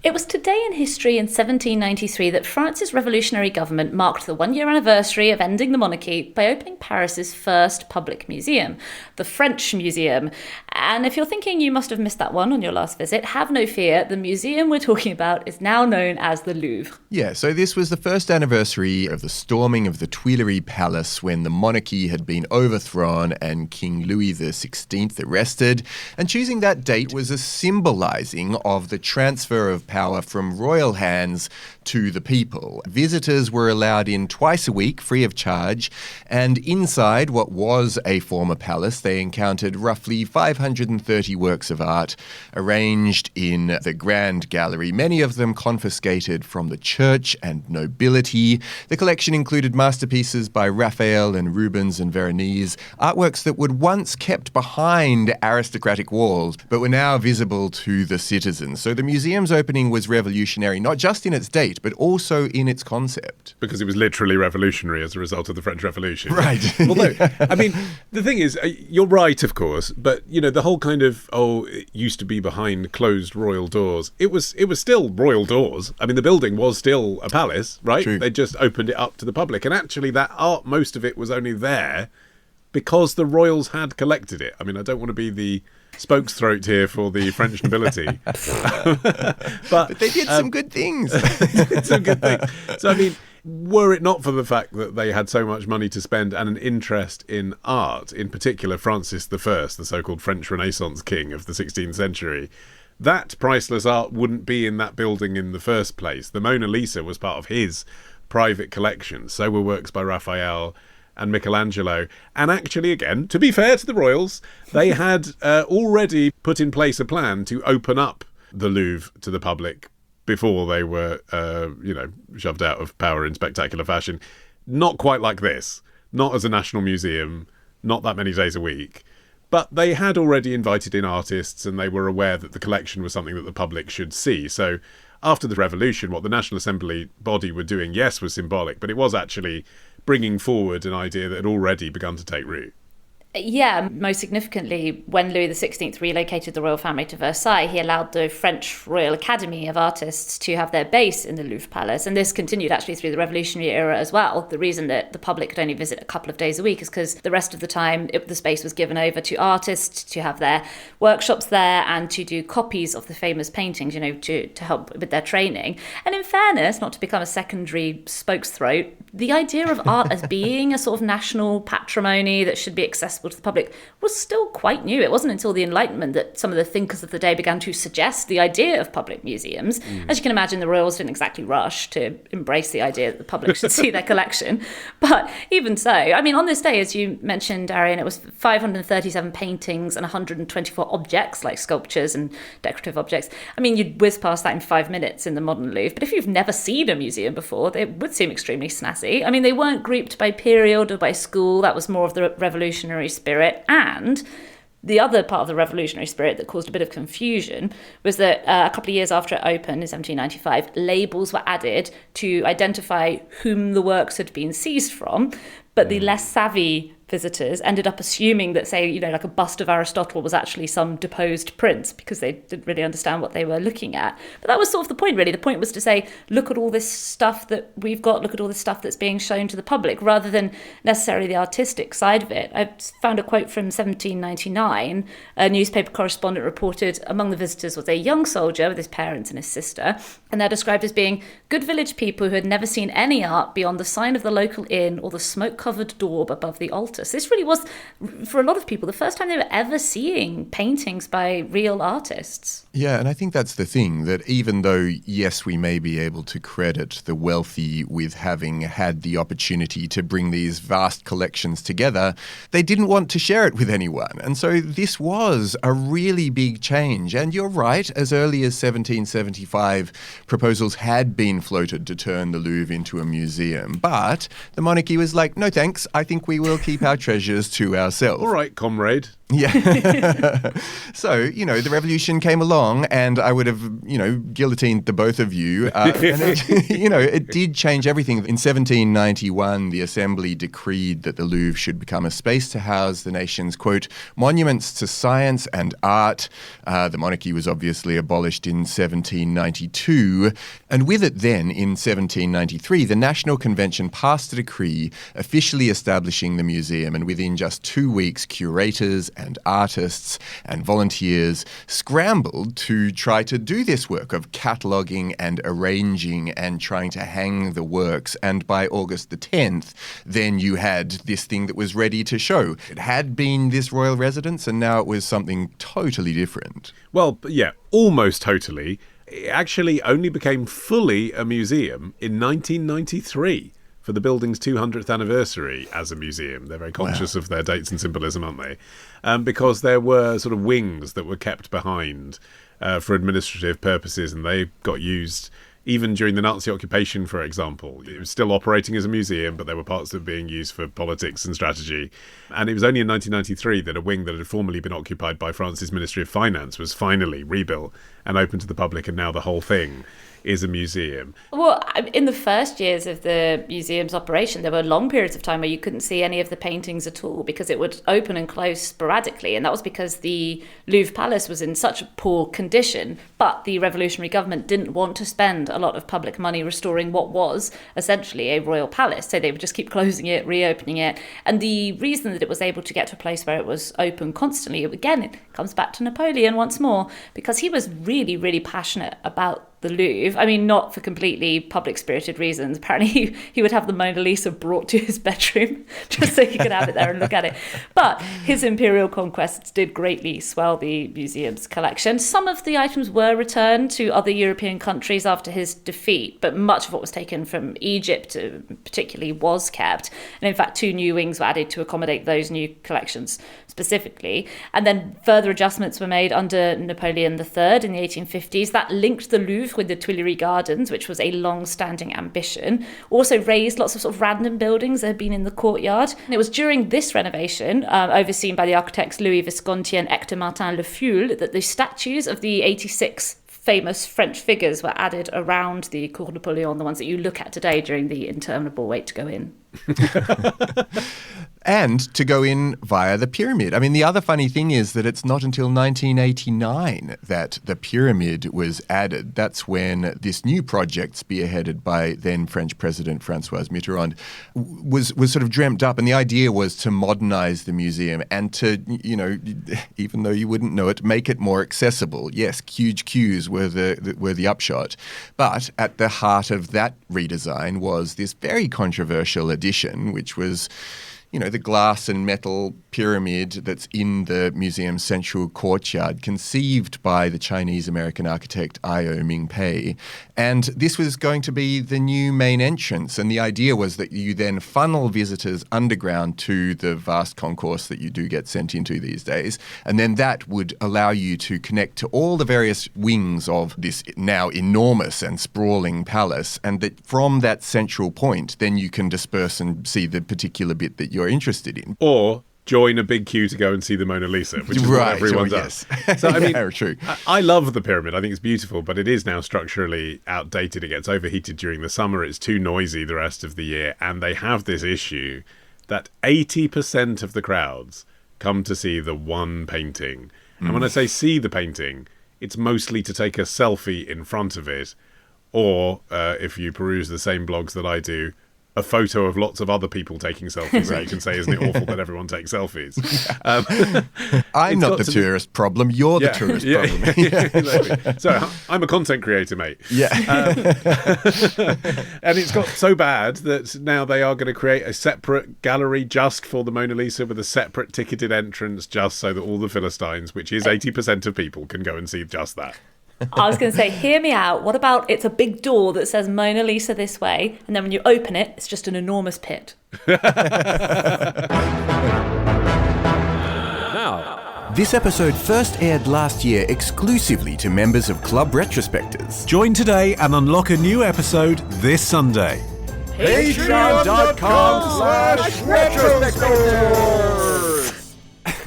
It was today in history in 1793 that France's revolutionary government marked the one-year anniversary of ending the monarchy by opening Paris's first public museum, the French Museum. And if you're thinking you must have missed that one on your last visit, have no fear. The museum we're talking about is now known as the Louvre. Yeah, so this was the first anniversary of the storming of the Tuileries Palace when the monarchy had been overthrown and King Louis XVI arrested. And choosing that date was a symbolising of the transfer of power from royal hands to the people. Visitors were allowed in twice a week, free of charge, and inside what was a former palace, they encountered roughly 530 works of art arranged in the Grand Gallery, many of them confiscated from the church and nobility. The collection included masterpieces by Raphael and Rubens and Veronese, artworks that were once kept behind aristocratic walls, but were now visible to the citizens. So the museum's opening was revolutionary, not just in its date, but also in its concept. Because it was literally revolutionary as a result of the French Revolution. Right. Although, I mean, the thing is, you're right, of course, but, you know, the whole kind of, it used to be behind closed royal doors. It was still royal doors. I mean, the building was still a palace, right? True. They just opened it up to the public. And actually, that art, most of it was only there because the royals had collected it. I mean, I don't want to be the spokesthroat here for the French nobility. but They did some good things. they did some good things. So, I mean, were it not for the fact that they had so much money to spend and an interest in art, in particular Francis I, the so-called French Renaissance king of the 16th century, that priceless art wouldn't be in that building in the first place. The Mona Lisa was part of his private collection. So were works by Raphael and Michelangelo. And actually, again, to be fair to the royals, they had already put in place a plan to open up the Louvre to the public before they were, shoved out of power in spectacular fashion. Not quite like this. Not as a national museum, not that many days a week. But they had already invited in artists, and they were aware that the collection was something that the public should see. So after the revolution, what the National Assembly body were doing, yes, was symbolic, but it was actually bringing forward an idea that had already begun to take root. Yeah, most significantly, when Louis XVI relocated the royal family to Versailles, he allowed the French Royal Academy of Artists to have their base in the Louvre Palace. And this continued actually through the Revolutionary era as well. The reason that the public could only visit a couple of days a week is because the rest of the time the space was given over to artists to have their workshops there and to do copies of the famous paintings, to help with their training. And in fairness, not to become a secondary spokesthroat, the idea of art as being a sort of national patrimony that should be accessible to the public was still quite new. It wasn't until the Enlightenment that some of the thinkers of the day began to suggest the idea of public museums. As you can imagine, the royals didn't exactly rush to embrace the idea that the public should see their collection. But even so, I mean, on this day, as you mentioned, Arion, it was 537 paintings and 124 objects, like sculptures and decorative objects. I mean, you'd whiz past that in 5 minutes in the modern Louvre. But if you've never seen a museum before, they would seem extremely snazzy. I mean, they weren't grouped by period or by school. That was more of the revolutionary spirit. And the other part of the revolutionary spirit that caused a bit of confusion was that a couple of years after it opened in 1795, labels were added to identify whom the works had been seized from. But the less savvy visitors ended up assuming that, say, like a bust of Aristotle was actually some deposed prince because they didn't really understand what they were looking at. But that was sort of the point, really. The point was to say, look at all this stuff that we've got, look at all this stuff that's being shown to the public, rather than necessarily the artistic side of it. I found a quote from 1799. A newspaper correspondent reported among the visitors was a young soldier with his parents and his sister, and they're described as being good village people who had never seen any art beyond the sign of the local inn or the smoke-covered daub above the altar. So this really was, for a lot of people, the first time they were ever seeing paintings by real artists. Yeah, and I think that's the thing, that even though, yes, we may be able to credit the wealthy with having had the opportunity to bring these vast collections together, they didn't want to share it with anyone. And so this was a really big change. And you're right, as early as 1775, proposals had been floated to turn the Louvre into a museum. But the monarchy was like, no thanks, I think we will keep our treasures to ourselves. All right, comrade. Yeah. So, the revolution came along and I would have, guillotined the both of you. And it did change everything. In 1791, the Assembly decreed that the Louvre should become a space to house the nation's, quote, monuments to science and art. The monarchy was obviously abolished in 1792. And with it then, in 1793, the National Convention passed a decree officially establishing the museum. And within just 2 weeks, curators and artists and volunteers scrambled to try to do this work of cataloguing and arranging and trying to hang the works. And by August the 10th, then you had this thing that was ready to show. It had been this royal residence and now it was something totally different. Well, yeah, almost totally. It actually only became fully a museum in 1993. For the building's 200th anniversary as a museum. They're very conscious of their dates and symbolism, aren't they? Because there were sort of wings that were kept behind for administrative purposes, and they got used even during the Nazi occupation, for example. It was still operating as a museum, but there were parts that were being used for politics and strategy. And it was only in 1993 that a wing that had formerly been occupied by France's Ministry of Finance was finally rebuilt and open to the public, and now the whole thing is a museum. Well, in the first years of the museum's operation, there were long periods of time where you couldn't see any of the paintings at all because it would open and close sporadically. And that was because the Louvre Palace was in such poor condition. But the revolutionary government didn't want to spend a lot of public money restoring what was essentially a royal palace. So they would just keep closing it, reopening it. And the reason that it was able to get to a place where it was open constantly, again, it comes back to Napoleon once more, because he was really, really passionate about the Louvre. I mean, not for completely public-spirited reasons. Apparently, he would have the Mona Lisa brought to his bedroom just so he could have it there and look at it. But his imperial conquests did greatly swell the museum's collection. Some of the items were returned to other European countries after his defeat, but much of what was taken from Egypt particularly was kept. And in fact, 2 new wings were added to accommodate those new collections specifically. And then further adjustments were made under Napoleon III in the 1850s. That linked the Louvre with the Tuileries Gardens, which was a long-standing ambition. Also raised lots of sort of random buildings that had been in the courtyard. And it was during this renovation, overseen by the architects Louis Visconti and Hector Martin Le Feuille, that the statues of the 86 famous French figures were added around the Cour Napoleon, the ones that you look at today during the interminable wait to go in. And to go in via the pyramid. I mean, the other funny thing is that it's not until 1989 that the pyramid was added. That's when this new project, spearheaded by then French President François Mitterrand, was sort of dreamt up. And the idea was to modernize the museum and to, even though you wouldn't know it, make it more accessible. Yes, huge queues were the upshot. But at the heart of that redesign was this very controversial addition, which was the glass and metal pyramid that's in the museum's central courtyard, conceived by the Chinese-American architect Io Ming-pei. And this was going to be the new main entrance. And the idea was that you then funnel visitors underground to the vast concourse that you do get sent into these days. And then that would allow you to connect to all the various wings of this now enormous and sprawling palace. And that from that central point, then you can disperse and see the particular bit that you're interested in. Or join a big queue to go and see the Mona Lisa, which is what everyone does. Yes. So, I mean, true. I love the pyramid. I think it's beautiful, but it is now structurally outdated. It gets overheated during the summer. It's too noisy the rest of the year. And they have this issue that 80% of the crowds come to see the one painting. And when I say see the painting, it's mostly to take a selfie in front of it. Or, if you peruse the same blogs that I do, a photo of lots of other people taking selfies, so you can say, isn't it awful that everyone takes selfies? I'm not the tourist problem. You're the tourist problem. Exactly. So I'm a content creator, mate. Yeah. And it's got so bad that now they are going to create a separate gallery just for the Mona Lisa with a separate ticketed entrance just so that all the Philistines, which is 80% of people, can go and see just that. I was going to say, hear me out. What about it's a big door that says Mona Lisa this way, and then when you open it, it's just an enormous pit. Now, this episode first aired last year exclusively to members of Club Retrospectors. Join today and unlock a new episode this Sunday. Patreon.com/Retrospectors.